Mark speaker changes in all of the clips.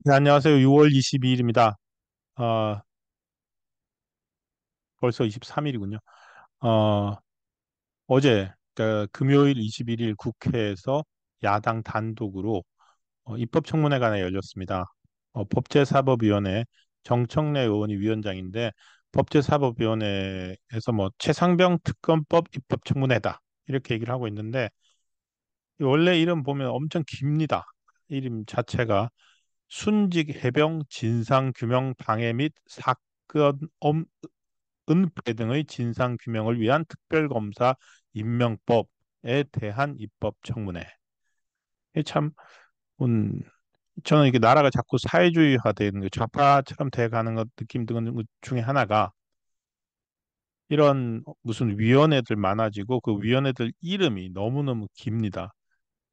Speaker 1: 네, 안녕하세요. 6월 22일입니다. 벌써 23일이군요. 어, 어제, 그러니까 금요일 21일 국회에서 야당 단독으로 입법청문회가 열렸습니다. 법제사법위원회 정청래 의원이 위원장인데 법제사법위원회에서 뭐 최상병 특검법 입법청문회다 이렇게 얘기를 하고 있는데 원래 이름 보면 엄청 깁니다. 이름 자체가 순직 해병 진상 규명 방해 및 사건 은폐 등의 진상 규명을 위한 특별검사 임명법에 대한 입법청문회. 이게 참, 음, 저는 이게 나라가 자꾸 사회주의화되는 거, 좌파처럼 돼가는 것 느낌 드는 것 중에 하나가 이런 무슨 위원회들 많아지고 그 위원회들 이름이 너무너무 깁니다.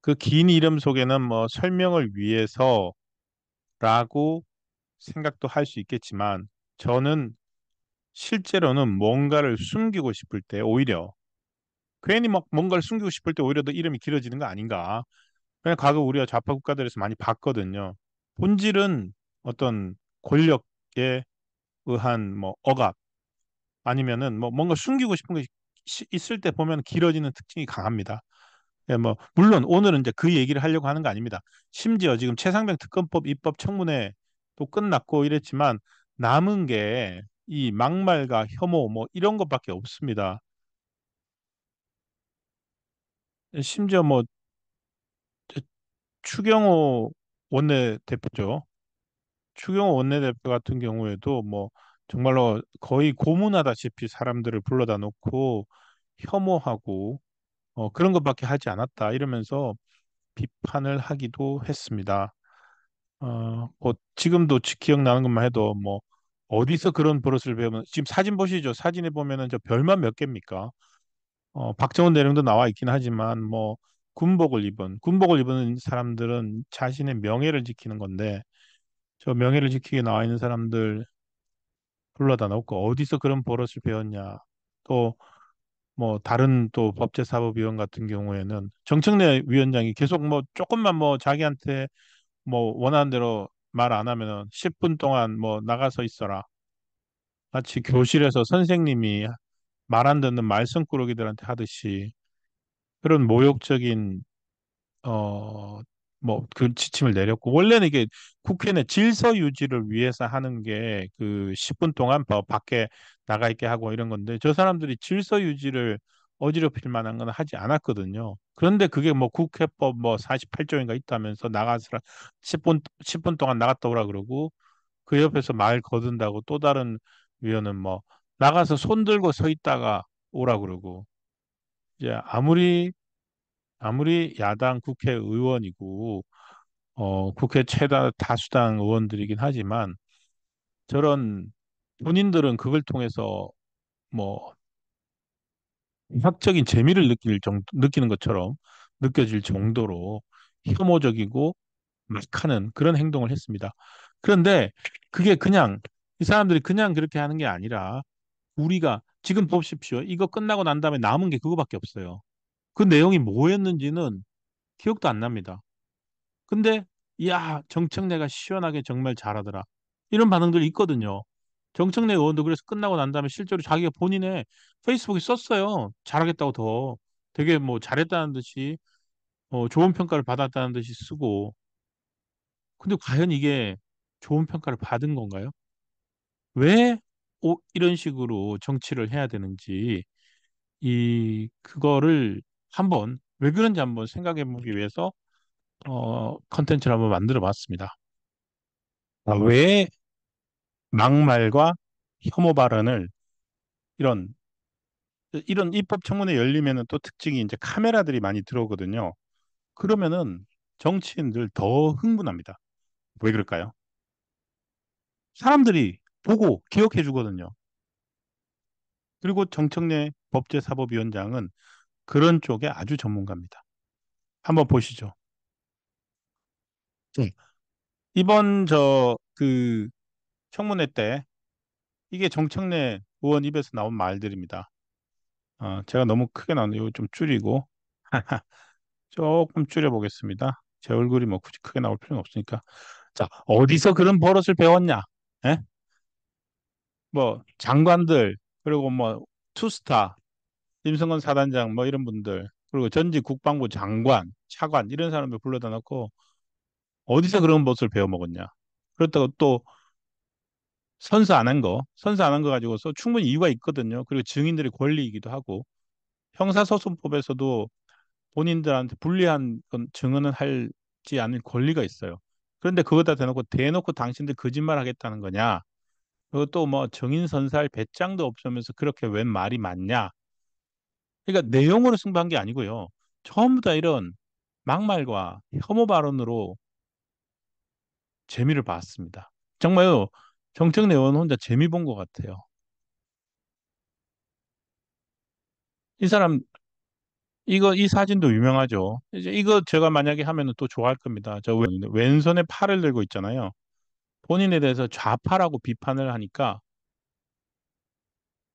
Speaker 1: 그 긴 이름 속에는 뭐 설명을 위해서라고 생각도 할 수 있겠지만 저는 실제로는 뭔가를 숨기고 싶을 때 오히려 괜히 막 뭔가를 숨기고 싶을 때 오히려 더 이름이 길어지는 거 아닌가. 그냥 과거 우리가 좌파 국가들에서 많이 봤거든요. 본질은 어떤 권력에 의한 뭐 억압 아니면은 뭐 뭔가 숨기고 싶은 게 있을 때 보면 길어지는 특징이 강합니다. 예, 뭐 물론 오늘은 이제 그 얘기를 하려고 하는 거 아닙니다. 심지어 지금 최상병 특검법 입법 청문회도 끝났고 이랬지만 남은 게 이 막말과 혐오 뭐 이런 것밖에 없습니다. 심지어 뭐 추경호 원내대표죠. 추경호 원내대표 같은 경우에도 뭐 정말로 거의 고문하다시피 사람들을 불러다 놓고 혐오하고 그런 것밖에 하지 않았다 이러면서 비판을 하기도 했습니다. 뭐 지금도 기억나는 것만 해도 뭐 어디서 그런 버릇을 배우면 지금 사진 보시죠. 사진에 보면은 저 별만 몇 개입니까? 박정훈 대령도 나와 있긴 하지만 뭐 군복을 입은 사람들은 자신의 명예를 지키는 건데 저 명예를 지키게 나와 있는 사람들 불러다 놓고 어디서 그런 버릇을 배웠냐. 또 뭐 다른 또 법제사법위원 같은 경우에는 정청래 위원장이 계속 뭐 조금만 뭐 자기한테 뭐 원하는 대로 말 안 하면은 10분 동안 뭐 나가서 있어라. 마치 교실에서 선생님이 말 안 듣는 말썽꾸러기들한테 하듯이 그런 모욕적인 어, 뭐, 그 지침을 내렸고, 원래는 이게 국회 내 질서 유지를 위해서 하는 게 그 10분 동안 밖에 나가 있게 하고 이런 건데, 저 사람들이 질서 유지를 어지럽힐 만한 건 하지 않았거든요. 그런데 그게 뭐 국회법 뭐 48조인가 있다면서 나가서 10분 동안 나갔다 오라 그러고, 그 옆에서 말 거둔다고 또 다른 위원은 뭐, 나가서 손 들고 서 있다가 오라 그러고, 이제 아무리 야당 국회의원이고 국회 최다 다수당 의원들이긴 하지만 저런 본인들은 그걸 통해서 뭐 학적인 재미를 느끼는 것처럼 느껴질 정도로 혐오적이고 막하는 그런 행동을 했습니다. 그런데 그게 그냥 이 사람들이 그냥 그렇게 하는 게 아니라 우리가 지금 보십시오. 이거 끝나고 난 다음에 남은 게 그거밖에 없어요. 그 내용이 뭐였는지는 기억도 안 납니다. 근데 야 정청래가 시원하게 정말 잘하더라 이런 반응들이 있거든요. 정청래 의원도 그래서 끝나고 난 다음에 실제로 자기가 본인의 페이스북에 썼어요. 잘하겠다고 더 되게 뭐 잘했다는 듯이 좋은 평가를 받았다는 듯이 쓰고 근데 과연 이게 좋은 평가를 받은 건가요? 왜 이런 식으로 정치를 해야 되는지 이 그거를 한번 왜 그런지 한번 생각해 보기 위해서 컨텐츠를 한번 만들어 봤습니다. 왜 막말과 혐오 발언을 이런 이런 입법 청문회 열리면은 또 특징이 이제 카메라들이 많이 들어오거든요. 그러면은 정치인들 더 흥분합니다. 왜 그럴까요? 사람들이 보고 기억해 주거든요. 그리고 정청래 법제사법위원장은 그런 쪽에 아주 전문가입니다. 한번 보시죠. 네. 이번 저 그 청문회 때 이게 정청래 의원 입에서 나온 말들입니다. 제가 너무 크게 나오는데 이거 좀 줄이고 조금 줄여보겠습니다. 제 얼굴이 뭐 굳이 크게 나올 필요는 없으니까. 자, 어디서 그런 버릇을 배웠냐? 예? 뭐 장관들 그리고 뭐 투스타 임성근 사단장 뭐 이런 분들 그리고 전직 국방부 장관, 차관 이런 사람들 불러다 놓고 어디서 그런 버릇을 배워 먹었냐? 그렇다고 또 선서 안 한 거 가지고서 충분히 이유가 있거든요. 그리고 증인들의 권리이기도 하고 형사소송법에서도 본인들한테 불리한 건 증언은 할지 않을 권리가 있어요. 그런데 그거다 대놓고 당신들 거짓말 하겠다는 거냐? 그것도 뭐 증인 선사할 배짱도 없으면서 그렇게 웬 말이 많냐? 그러니까 내용으로 승부한 게 아니고요. 전부 다 이런 막말과 혐오 발언으로 재미를 봤습니다. 정말요. 정청래 의원 혼자 재미 본 것 같아요. 이 사람 이 사진도 유명하죠. 이제 이거 제가 만약에 하면은 또 좋아할 겁니다. 저 왼손에 팔을 들고 있잖아요. 본인에 대해서 좌파라고 비판을 하니까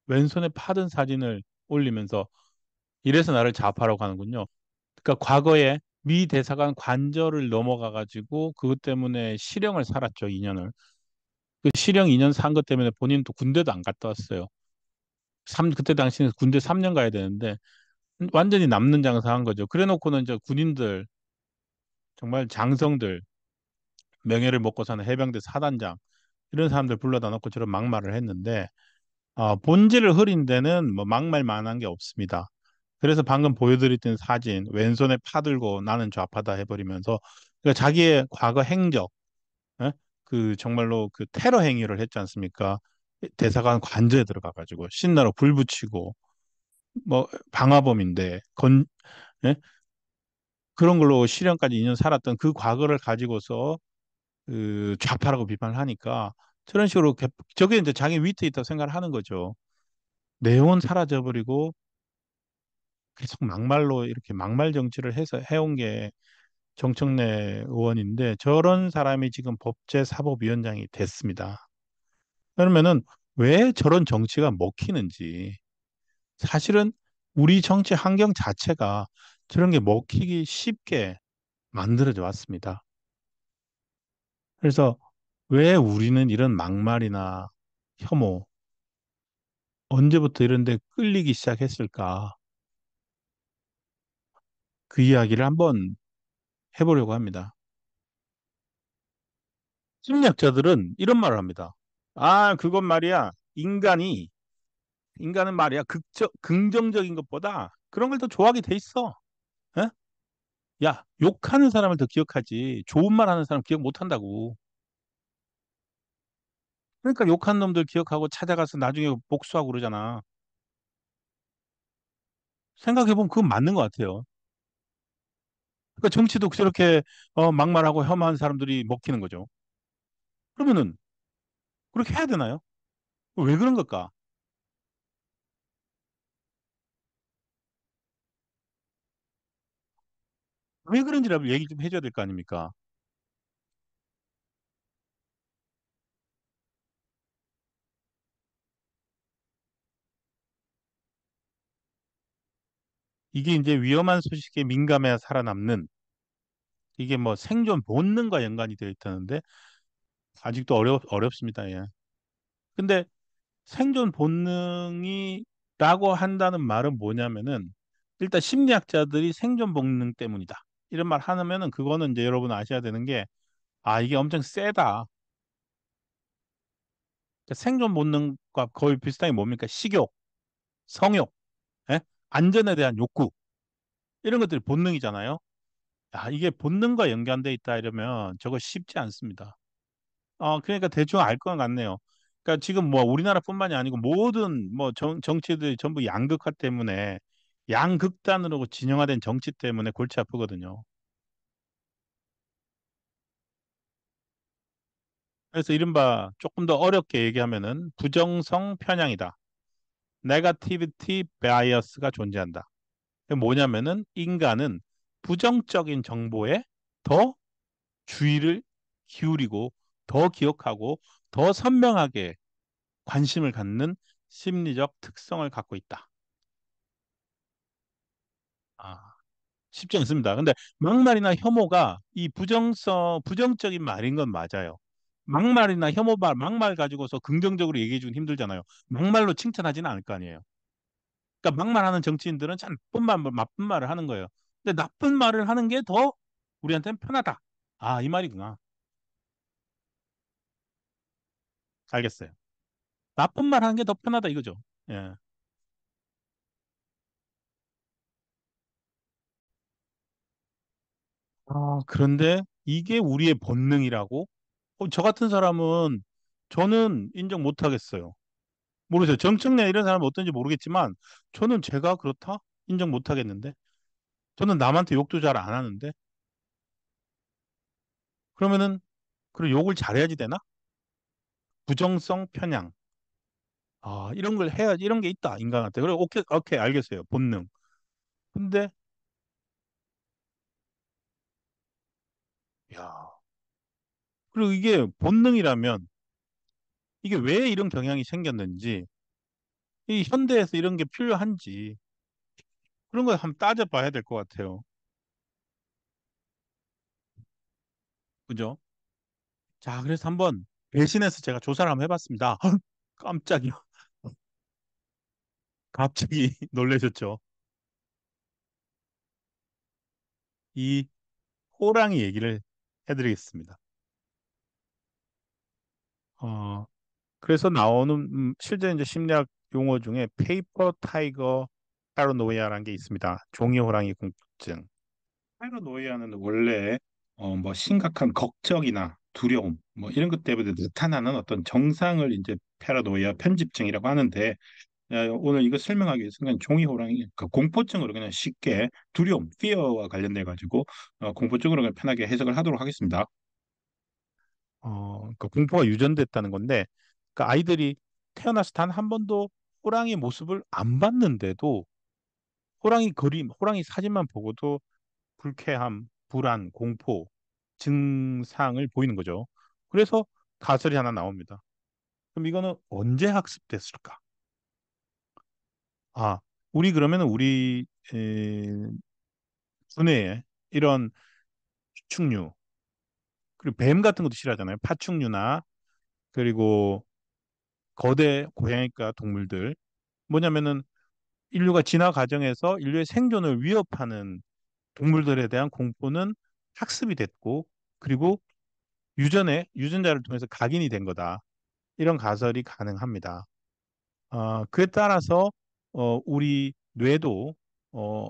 Speaker 1: 왼손에 파든 사진을 올리면서 이래서 나를 좌파라고 하는군요. 그러니까 과거에 미 대사관 관저를 넘어가 가지고 그것 때문에 실형을 살았죠, 2년을. 그 실형 2년 산 것 때문에 본인 또 군대도 안 갔다 왔어요. 그때 당시에 군대 3년 가야 되는데 완전히 남는 장사한 거죠. 그래 놓고는 이제 군인들 정말 장성들 명예를 먹고 사는 해병대 사단장 이런 사람들 불러다 놓고 저런 막말을 했는데 본질을 흐린 데는 뭐 막말만한 게 없습니다. 그래서 방금 보여드렸던 사진 왼손에 파 들고 나는 좌파다 해버리면서 그러니까 자기의 과거 행적 예? 그 정말로 그 테러 행위를 했지 않습니까? 대사관 관저에 들어가 가지고 신나로 불 붙이고 뭐 방화범인데 예? 그런 걸로 실형까지 2년 살았던 그 과거를 가지고서 그 좌파라고 비판을 하니까 저런 식으로 저게 이제 자기 위트에 있다고 생각을 하는 거죠. 내용은 사라져버리고 계속 막말로 이렇게 막말 정치를 해서 해온 게 정청래 의원인데 저런 사람이 지금 법제사법위원장이 됐습니다. 그러면은 왜 저런 정치가 먹히는지 사실은 우리 정치 환경 자체가 저런 게 먹히기 쉽게 만들어져 왔습니다. 그래서 왜 우리는 이런 막말이나 혐오 언제부터 이런 데 끌리기 시작했을까? 그 이야기를 한번 해보려고 합니다. 심리학자들은 이런 말을 합니다. 그건 말이야. 인간은 말이야. 긍정적인 것보다 그런 걸 더 좋아하게 돼 있어. 에? 야, 욕하는 사람을 더 기억하지. 좋은 말 하는 사람 기억 못 한다고. 그러니까 욕한 놈들 기억하고 찾아가서 나중에 복수하고 그러잖아. 생각해보면 그건 맞는 것 같아요. 그러니까 정치도 저렇게 막말하고 혐오한 사람들이 먹히는 거죠. 그러면은 그렇게 해야 되나요? 왜 그런 걸까? 왜 그런지를 얘기 좀 해줘야 될 거 아닙니까? 이게 이제 위험한 소식에 민감해야 살아남는 이게 뭐 생존 본능과 연관이 되어 있다는데 아직도 어렵습니다. 예. 근데 생존 본능이라고 한다는 말은 뭐냐면은 일단 심리학자들이 생존 본능 때문이다. 이런 말 하면은 그거는 이제 여러분 아셔야 되는 게 이게 엄청 세다. 그러니까 생존 본능과 거의 비슷한 게 뭡니까? 식욕, 성욕, 예? 안전에 대한 욕구 이런 것들이 본능이잖아요. 이게 본능과 연관돼 있다 이러면 저거 쉽지 않습니다. 그러니까 대충 알 것 같네요. 그러니까 지금 뭐 우리나라뿐만이 아니고 모든 뭐 정치들이 전부 양극화 때문에 양극단으로 진영화된 정치 때문에 골치 아프거든요. 그래서 이른바 조금 더 어렵게 얘기하면은 부정성 편향이다. 네거티비티 바이어스가 존재한다. 그게 뭐냐면은 인간은 부정적인 정보에 더 주의를 기울이고 더 기억하고 더 선명하게 관심을 갖는 심리적 특성을 갖고 있다. 아, 쉽지 않습니다. 근데 막말이나 혐오가 이 부정적인 말인 건 맞아요. 막말이나 혐오말, 막말 가지고서 긍정적으로 얘기해 주긴 힘들잖아요. 막말로 칭찬하지는 않을 거 아니에요. 그러니까 막말하는 정치인들은 참 나쁜 말, 나쁜 말을 하는 거예요. 근데 나쁜 말을 하는 게 더 우리한테는 편하다. 아, 이 말이구나. 알겠어요. 나쁜 말 하는 게 더 편하다 이거죠. 예. 그런데 이게 우리의 본능이라고? 저 같은 사람은 저는 인정 못 하겠어요. 모르겠어요. 정청래 이런 사람은 어떤지 모르겠지만 저는 제가 그렇다? 인정 못 하겠는데. 저는 남한테 욕도 잘 안 하는데. 그러면은 그 욕을 잘해야지 되나? 부정성 편향. 이런 걸 해야지. 이런 게 있다. 인간한테. 그래, 오케이, 오케이, 알겠어요. 본능. 근데 야, 그리고 이게 본능이라면 이게 왜 이런 경향이 생겼는지 이 현대에서 이런 게 필요한지 그런 걸 한번 따져봐야 될 것 같아요. 그죠? 자, 그래서 한번 대신해서 제가 조사를 한번 해봤습니다. 깜짝이야. 갑자기 놀라셨죠? 이 호랑이 얘기를 해드리겠습니다. 어, 그래서 나오는 실제 이제 심리학 용어 중에 페이퍼 타이거 파라노이아라는 게 있습니다. 종이 호랑이 공포증. 파라노이아는 원래 뭐 심각한 걱정이나 두려움 뭐 이런 것 때문에 나타나는 어떤 정상을 이제 파라노이아 편집증이라고 하는데 오늘 이거 설명하기 위해서 그냥 종이 호랑이 그 공포증으로 그냥 쉽게 두려움, fear와 관련돼 가지고 공포증으로 그냥 편하게 해석을 하도록 하겠습니다. 그 공포가 유전됐다는 건데, 그 아이들이 태어나서 단 한 번도 호랑이 모습을 안 봤는데도 호랑이 그림, 호랑이 사진만 보고도 불쾌함, 불안, 공포 증상을 보이는 거죠. 그래서 가설이 하나 나옵니다. 그럼 이거는 언제 학습됐을까? 아, 우리 그러면은 우리 두뇌에 이런 파충류 그리고 뱀 같은 것도 싫어하잖아요. 파충류나 그리고 거대 고양이과 동물들 뭐냐면은 인류가 진화 과정에서 인류의 생존을 위협하는 동물들에 대한 공포는 학습이 됐고 그리고 유전자를 통해서 각인이 된 거다. 이런 가설이 가능합니다. 그에 따라서 우리 뇌도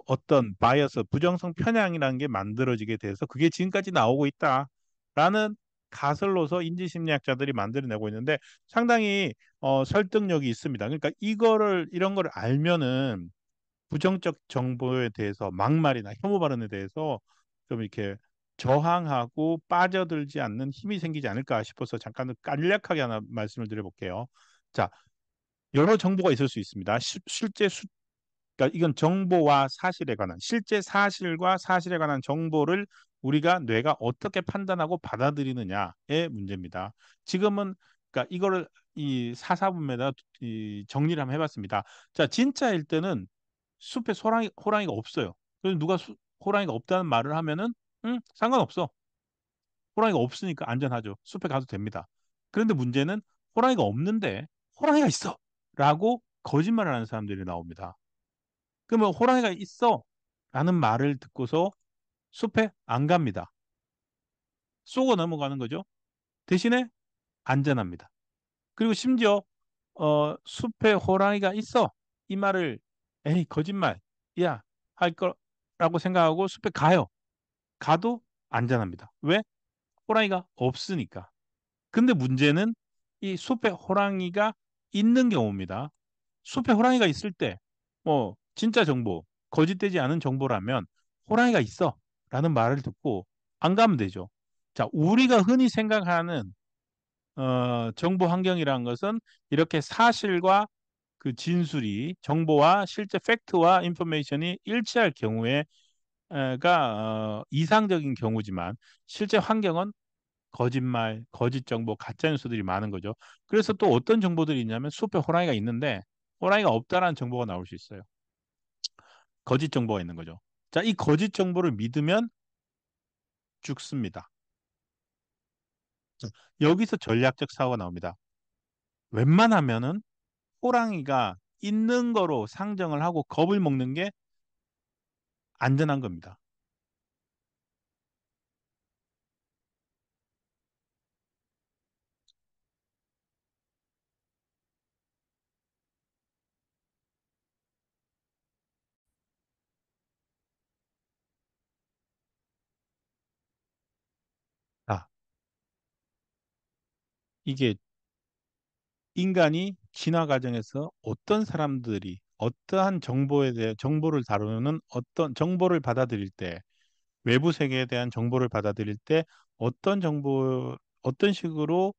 Speaker 1: 어떤 바이어스, 부정성 편향이라는 게 만들어지게 돼서 그게 지금까지 나오고 있다라는 가설로서 인지심리학자들이 만들어내고 있는데 상당히 설득력이 있습니다. 그러니까 이런 거를 알면은 부정적 정보에 대해서 막말이나 혐오 발언에 대해서 좀 이렇게 저항하고 빠져들지 않는 힘이 생기지 않을까 싶어서 잠깐 간략하게 하나 말씀을 드려볼게요. 자, 여러 정보가 있을 수 있습니다. 그러니까 이건 정보와 사실에 관한 실제 사실과 사실에 관한 정보를 우리가 뇌가 어떻게 판단하고 받아들이느냐의 문제입니다. 지금은 그러니까 이거를 이 사사분면에다 이 정리를 한번 해봤습니다. 자, 진짜일 때는 숲에 호랑이가 없어요. 그래서 누가 호랑이가 없다는 말을 하면은 상관없어. 호랑이가 없으니까 안전하죠. 숲에 가도 됩니다. 그런데 문제는 호랑이가 없는데 호랑이가 있어. 라고 거짓말을 하는 사람들이 나옵니다. 그러면 호랑이가 있어. 라는 말을 듣고서 숲에 안 갑니다. 쏘고 넘어가는 거죠. 대신에 안전합니다. 그리고 심지어 숲에 호랑이가 있어. 이 말을 에이 거짓말. 야, 할 거라고 생각하고 숲에 가요. 가도 안전합니다. 왜? 호랑이가 없으니까. 근데 문제는 이 숲에 호랑이가 있는 경우입니다. 숲에 호랑이가 있을 때, 뭐, 진짜 정보, 거짓되지 않은 정보라면, 호랑이가 있어. 라는 말을 듣고 안 가면 되죠. 자, 우리가 흔히 생각하는, 정보 환경이라는 것은 이렇게 사실과 그 진술이, 정보와 실제 팩트와 인포메이션이 일치할 경우에, 가, 이상적인 경우지만, 실제 환경은 거짓말, 거짓 정보, 가짜 뉴스들이 많은 거죠. 그래서 또 어떤 정보들이 있냐면 숲에 호랑이가 있는데 호랑이가 없다라는 정보가 나올 수 있어요. 거짓 정보가 있는 거죠. 자, 이 거짓 정보를 믿으면 죽습니다. 자, 여기서 전략적 사고가 나옵니다. 웬만하면은 호랑이가 있는 거로 상정을 하고 겁을 먹는 게 안전한 겁니다. 아, 이게 인간이 진화 과정에서 어떤 사람들이 어떠한 정보에 대해 정보를 다루는 어떤 정보를 받아들일 때 외부 세계에 대한 정보를 받아들일 때 어떤 정보 어떤 식으로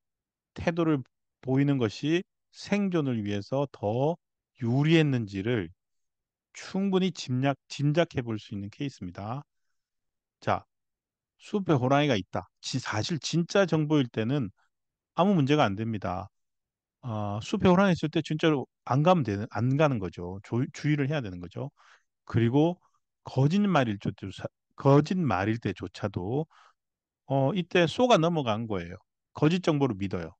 Speaker 1: 태도를 보이는 것이 생존을 위해서 더 유리했는지를 충분히 짐작해 볼 수 있는 케이스입니다. 자, 숲에 호랑이가 있다. 사실 진짜 정보일 때는 아무 문제가 안 됩니다. 숲에 호랑이 있을 때 진짜로 안 가는 거죠. 주의를 해야 되는 거죠. 그리고 거짓말일 때, 거짓말일 때조차도 이때 쏘가 넘어간 거예요. 거짓 정보를 믿어요.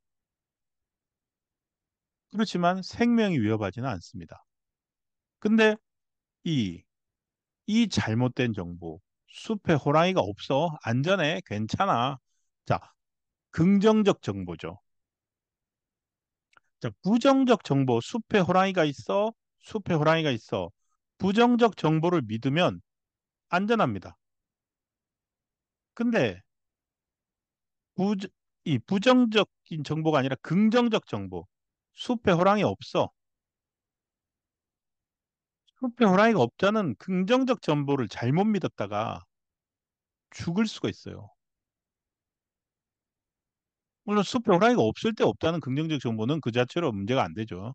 Speaker 1: 그렇지만 생명이 위협하지는 않습니다. 근데 이, 이 잘못된 정보, 숲에 호랑이가 없어, 안전해, 괜찮아. 자, 긍정적 정보죠. 자, 부정적 정보, 숲에 호랑이가 있어, 숲에 호랑이가 있어. 부정적 정보를 믿으면 안전합니다. 근데 부, 이 부정적인 정보가 아니라 긍정적 정보, 숲에 호랑이 없어. 숲에 호랑이가 없다는 긍정적 정보를 잘못 믿었다가 죽을 수가 있어요. 물론 숲에 호랑이가 없을 때 없다는 긍정적 정보는 그 자체로 문제가 안 되죠.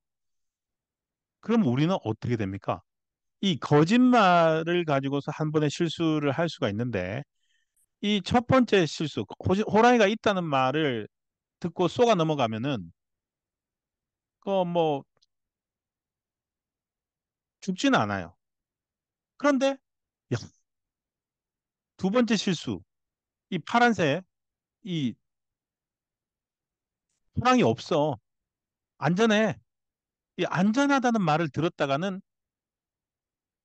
Speaker 1: 그럼 우리는 어떻게 됩니까? 이 거짓말을 가지고서 한 번의 실수를 할 수가 있는데 이 첫 번째 실수, 호랑이가 있다는 말을 듣고 쏘가 넘어가면은 그뭐 죽지는 않아요. 그런데 야, 두 번째 실수, 이 파란색 이 호랑이 없어. 안전해. 이 안전하다는 말을 들었다가는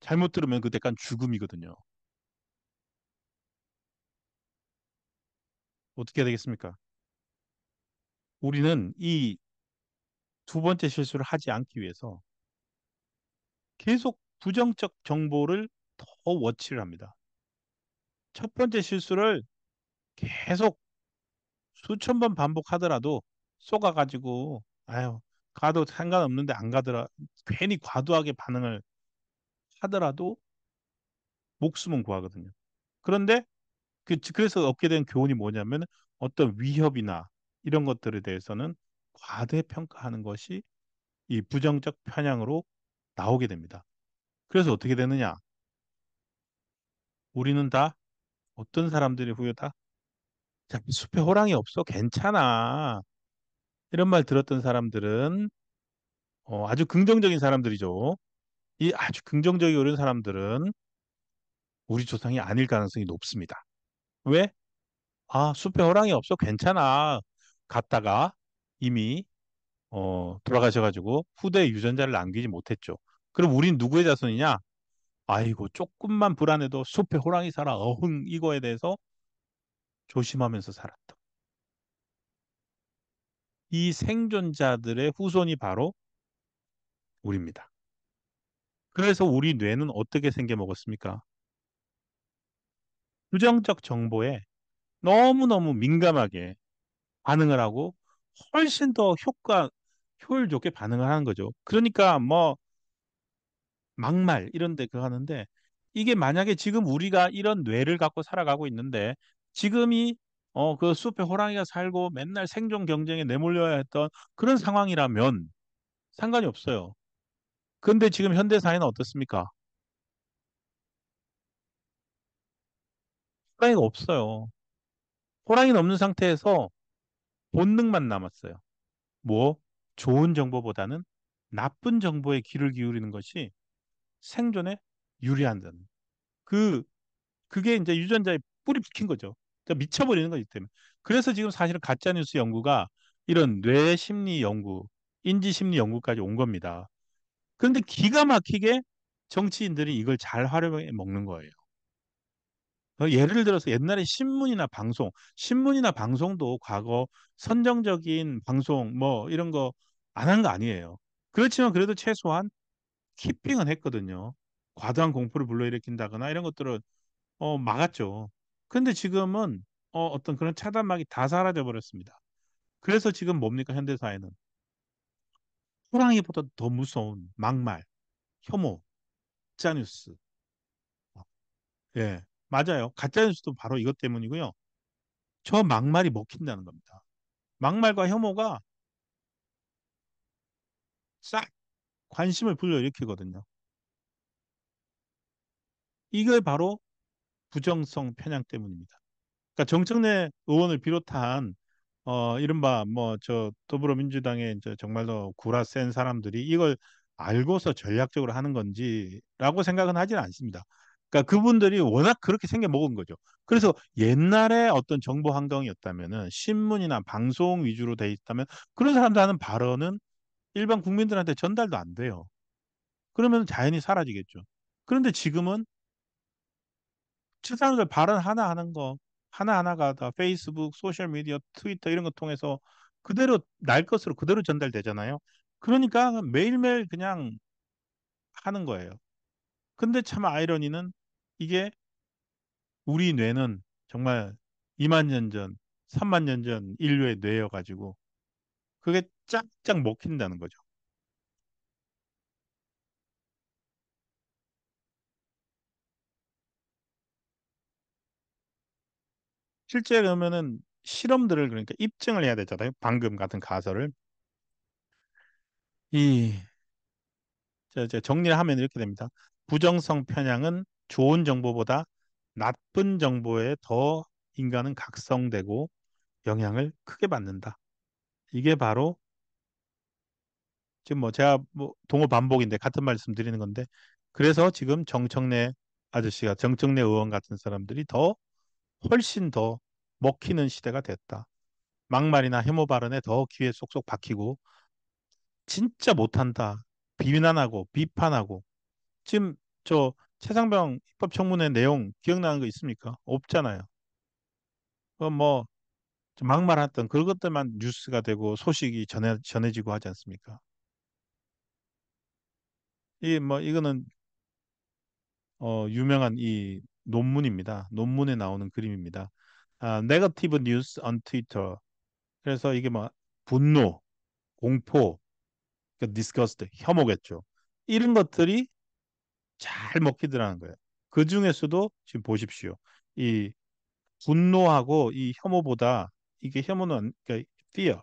Speaker 1: 잘못 들으면 그때 약간 죽음이거든요. 어떻게 해야 되겠습니까? 우리는 이 두 번째 실수를 하지 않기 위해서 계속 부정적 정보를 더 워치를 합니다. 첫 번째 실수를 계속 수천 번 반복하더라도 쏘가가지고 아유 가도 상관없는데 안 가더라 괜히 과도하게 반응을 하더라도 목숨은 구하거든요. 그런데 그래서 얻게 된 교훈이 뭐냐면 어떤 위협이나 이런 것들에 대해서는 과대평가하는 것이 이 부정적 편향으로 나오게 됩니다. 그래서 어떻게 되느냐? 우리는 다 어떤 사람들이 후회다? 자, 숲에 호랑이 없어? 괜찮아. 이런 말 들었던 사람들은 아주 긍정적인 사람들이죠. 이 아주 긍정적이고 이런 사람들은 우리 조상이 아닐 가능성이 높습니다. 왜? 숲에 호랑이 없어? 괜찮아. 갔다가 이미 돌아가셔가지고 후대 유전자를 남기지 못했죠. 그럼 우린 누구의 자손이냐? 아이고 조금만 불안해도 숲에 호랑이 살아 어흥 이거에 대해서 조심하면서 살았다. 이 생존자들의 후손이 바로 우리입니다. 그래서 우리 뇌는 어떻게 생겨 먹었습니까? 부정적 정보에 너무너무 민감하게 반응을 하고 훨씬 더 효율 좋게 반응을 하는 거죠. 그러니까 뭐 막말 이런 데 그거 하는데 이게 만약에 지금 우리가 이런 뇌를 갖고 살아가고 있는데 지금이 그 숲에 호랑이가 살고 맨날 생존 경쟁에 내몰려야 했던 그런 상황이라면 상관이 없어요. 근데 지금 현대 사회는 어떻습니까? 호랑이가 없어요. 호랑이는 없는 상태에서 본능만 남았어요. 뭐 좋은 정보보다는 나쁜 정보에 귀를 기울이는 것이 생존에 유리한다는. 그 그게 이제 유전자에 뿌리 박힌 거죠. 그러니까 미쳐버리는 거지 때문에. 그래서 지금 사실은 가짜뉴스 연구가 이런 뇌 심리 연구, 인지 심리 연구까지 온 겁니다. 그런데 기가 막히게 정치인들이 이걸 잘 활용해 먹는 거예요. 예를 들어서 옛날에 신문이나 방송도 과거 선정적인 방송 뭐 이런 거 안 한 거 아니에요. 그렇지만 그래도 최소한 키핑은 했거든요. 과도한 공포를 불러일으킨다거나 이런 것들을 막았죠. 근데 지금은 어떤 그런 차단막이 다 사라져 버렸습니다. 그래서 지금 뭡니까 현대사회는 호랑이보다 더 무서운 막말, 혐오, 가짜뉴스. 예, 맞아요. 가짜뉴스도 바로 이것 때문이고요. 저 막말이 먹힌다는 겁니다. 막말과 혐오가 싹 관심을 불러일으키거든요. 이게 바로 부정성 편향 때문입니다. 그러니까 정청래 의원을 비롯한 이른바 뭐 저 더불어민주당의 이제 정말로 구라 센 사람들이 이걸 알고서 전략적으로 하는 건지라고 생각은 하지는 않습니다. 그러니까 그분들이 워낙 그렇게 생겨 먹은 거죠. 그래서 옛날에 어떤 정보 환경이었다면은 신문이나 방송 위주로 돼 있다면 그런 사람들 하는 발언은 일반 국민들한테 전달도 안 돼요. 그러면 자연히 사라지겠죠. 그런데 지금은 사람들 발언 하나 하는 거 하나하나가 다 페이스북, 소셜미디어, 트위터 이런 거 통해서 그대로 날 것으로 그대로 전달되잖아요. 그러니까 매일매일 그냥 하는 거예요. 근데 참 아이러니는 이게 우리 뇌는 정말 2만 년 전, 3만 년 전 인류의 뇌여가지고 그게 쫙쫙 먹힌다는 거죠. 실제 그러면은 실험들을 그러니까 입증을 해야 되잖아요. 방금 같은 가설을. 이 정리를 하면 이렇게 됩니다. 부정성 편향은 좋은 정보보다 나쁜 정보에 더 인간은 각성되고 영향을 크게 받는다. 이게 바로 지금 뭐 제가 뭐 동어 반복인데 같은 말씀 드리는 건데 그래서 지금 정청래 의원 같은 사람들이 더 훨씬 더 먹히는 시대가 됐다. 막말이나 혐오 발언에 더 귀에 쏙쏙 박히고 진짜 못한다. 비난하고 비판하고 지금 저 최상병 입법청문회 내용 기억나는 거 있습니까? 없잖아요. 뭐 막말했던 그것들만 뉴스가 되고 소식이 전해지고 하지 않습니까? 이 뭐 이거는 유명한 이 논문입니다. 논문에 나오는 그림입니다. 네거티브 뉴스 on 트위터. 그래서 이게 뭐 분노, 공포, 그 disgust, 혐오겠죠. 이런 것들이 잘 먹히더라는 거예요. 그 중에서도 지금 보십시오. 이 분노하고 이 혐오보다 이게 혐오는 그러니까 fear,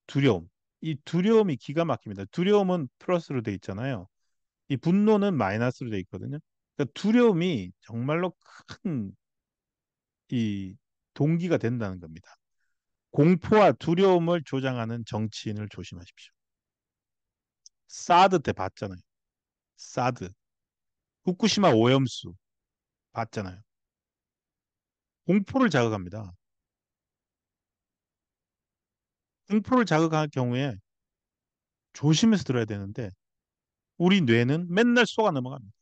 Speaker 1: 두려움. 이 두려움이 기가 막힙니다. 두려움은 플러스로 돼 있잖아요. 이 분노는 마이너스로 돼 있거든요. 그러니까 두려움이 정말로 큰 이 동기가 된다는 겁니다. 공포와 두려움을 조장하는 정치인을 조심하십시오. 사드 때 봤잖아요. 사드. 후쿠시마 오염수 봤잖아요. 공포를 자극합니다. 공포를 자극할 경우에 조심해서 들어야 되는데 우리 뇌는 맨날 속아 넘어갑니다.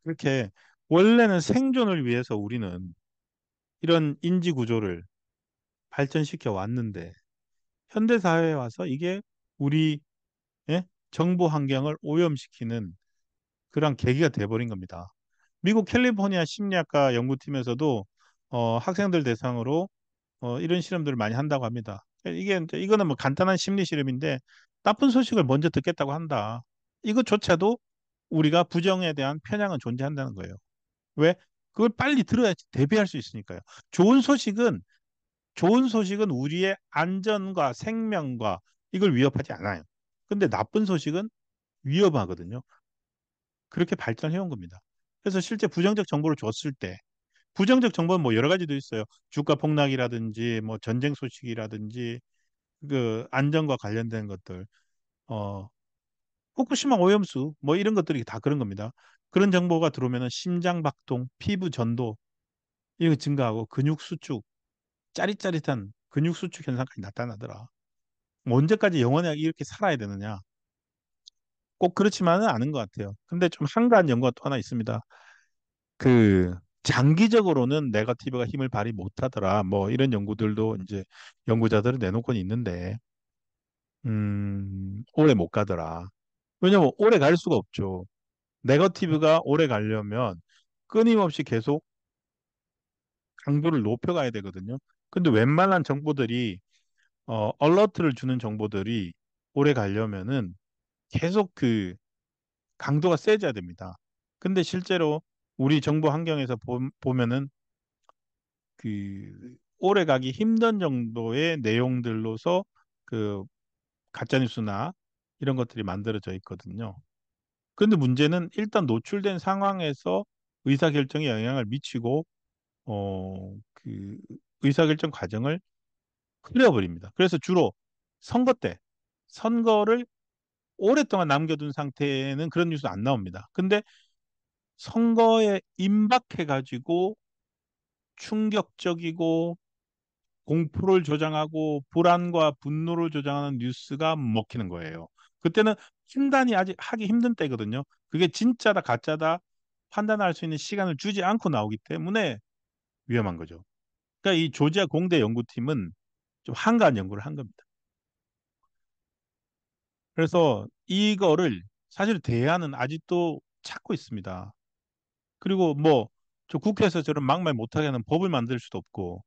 Speaker 1: 그렇게 원래는 생존을 위해서 우리는 이런 인지 구조를 발전시켜 왔는데 현대 사회에 와서 이게 우리 정보 환경을 오염시키는 그런 계기가 돼버린 겁니다. 미국 캘리포니아 심리학과 연구팀에서도 학생들 대상으로 이런 실험들을 많이 한다고 합니다. 이거는 뭐 간단한 심리 실험인데 나쁜 소식을 먼저 듣겠다고 한다. 이것조차도 우리가 부정에 대한 편향은 존재한다는 거예요. 왜? 그걸 빨리 들어야 대비할 수 있으니까요. 좋은 소식은 좋은 소식은 우리의 안전과 생명과 이걸 위협하지 않아요. 근데 나쁜 소식은 위험하거든요. 그렇게 발전해 온 겁니다. 그래서 실제 부정적 정보를 줬을 때 부정적 정보는 뭐 여러 가지도 있어요. 주가 폭락이라든지 뭐 전쟁 소식이라든지 그 안전과 관련된 것들. 어 후쿠시마 오염수 뭐 이런 것들이 다 그런 겁니다. 그런 정보가 들어오면은 심장 박동, 피부 전도 이거 증가하고 근육 수축, 짜릿짜릿한 근육 수축 현상까지 나타나더라. 뭐 언제까지 영원하게 이렇게 살아야 되느냐? 꼭 그렇지만은 않은 것 같아요. 근데 좀 한가한 연구가 또 하나 있습니다. 그 장기적으로는 네거티브가 힘을 발휘 못하더라. 뭐 이런 연구들도 이제 연구자들은 내놓고는 있는데, 오래 못 가더라. 왜냐면 오래 갈 수가 없죠. 네거티브가 오래 가려면 끊임없이 계속 강도를 높여가야 되거든요. 근데 웬만한 정보들이 얼러트를 주는 정보들이 오래 가려면은 계속 그 강도가 세져야 됩니다. 근데 실제로 우리 정보 환경에서 보면은 그 오래 가기 힘든 정도의 내용들로서 그 가짜뉴스나 이런 것들이 만들어져 있거든요. 근데 문제는 일단 노출된 상황에서 의사결정에 영향을 미치고 그 의사결정 과정을 흐려버립니다. 그래서 주로 선거 때 선거를 오랫동안 남겨둔 상태에는 그런 뉴스 안 나옵니다. 근데 선거에 임박해가지고 충격적이고 공포를 조장하고 불안과 분노를 조장하는 뉴스가 먹히는 거예요. 그때는 판단이 아직 하기 힘든 때거든요. 그게 진짜다 가짜다 판단할 수 있는 시간을 주지 않고 나오기 때문에 위험한 거죠. 그러니까 이 조지아 공대 연구팀은 좀 한가한 연구를 한 겁니다. 그래서 이거를 사실 대안은 아직도 찾고 있습니다. 그리고 뭐 저 국회에서 저런 막말 못하게 하는 법을 만들 수도 없고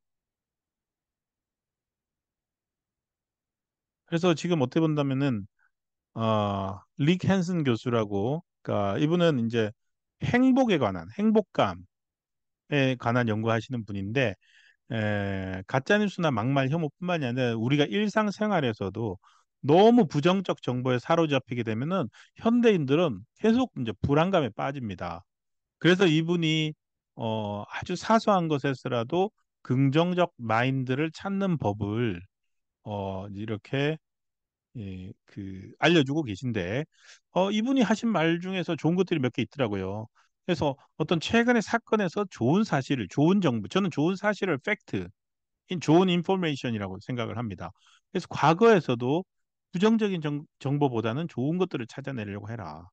Speaker 1: 그래서 지금 어떻게 본다면은 릭 헨슨 교수라고 그러니까 이분은 이제 행복에 관한 행복감에 관한 연구하시는 분인데 가짜뉴스나 막말 혐오뿐만이 아니라 우리가 일상생활에서도 너무 부정적 정보에 사로잡히게 되면은 현대인들은 계속 이제 불안감에 빠집니다. 그래서 이분이 아주 사소한 것에서라도 긍정적 마인드를 찾는 법을 이렇게 알려주고 계신데 이분이 하신 말 중에서 좋은 것들이 몇 개 있더라고요. 그래서 어떤 최근의 사건에서 좋은 사실을, 좋은 정보, 저는 좋은 사실을 팩트, 좋은 인포메이션이라고 생각을 합니다. 그래서 과거에서도 부정적인 정보보다는 좋은 것들을 찾아내려고 해라.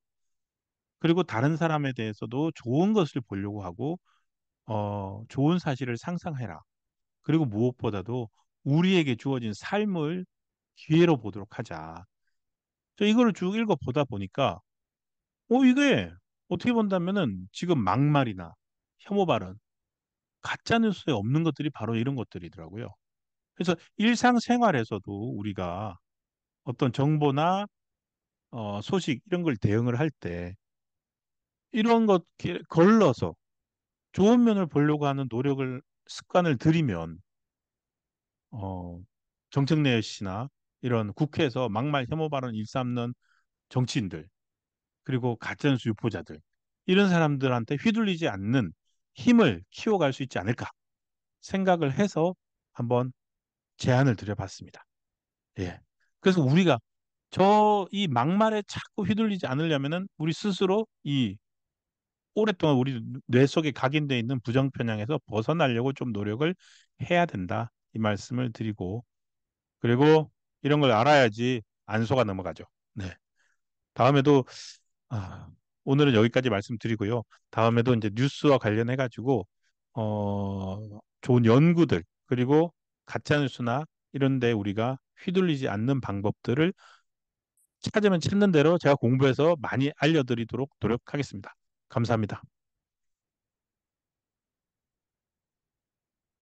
Speaker 1: 그리고 다른 사람에 대해서도 좋은 것을 보려고 하고 좋은 사실을 상상해라. 그리고 무엇보다도 우리에게 주어진 삶을 기회로 보도록 하자. 저 이거를 쭉 읽어 보다 보니까 이게 어떻게 본다면은 지금 막말이나 혐오 발언, 가짜 뉴스에 없는 것들이 바로 이런 것들이더라고요. 그래서 일상생활에서도 우리가 어떤 정보나 소식 이런 걸 대응을 할 때 이런 것 걸러서 좋은 면을 보려고 하는 노력을 습관을 들이면 어, 정청래 씨나 이런 국회에서 막말 혐오 발언 일삼는 정치인들 그리고 가짜뉴스 유포자들 이런 사람들한테 휘둘리지 않는 힘을 키워갈 수 있지 않을까 생각을 해서 한번 제안을 드려봤습니다. 예. 그래서 우리가 이 막말에 자꾸 휘둘리지 않으려면은 우리 스스로 이 오랫동안 우리 뇌 속에 각인되어 있는 부정 편향에서 벗어나려고 좀 노력을 해야 된다. 이 말씀을 드리고 그리고 이런 걸 알아야지 안 속아 넘어가죠. 네. 다음에도 아, 오늘은 여기까지 말씀드리고요. 다음에도 이제 뉴스와 관련해 가지고 좋은 연구들 그리고 가짜 뉴스나 이런 데 우리가 휘둘리지 않는 방법들을 찾으면 찾는 대로 제가 공부해서 많이 알려드리도록 노력하겠습니다. 감사합니다.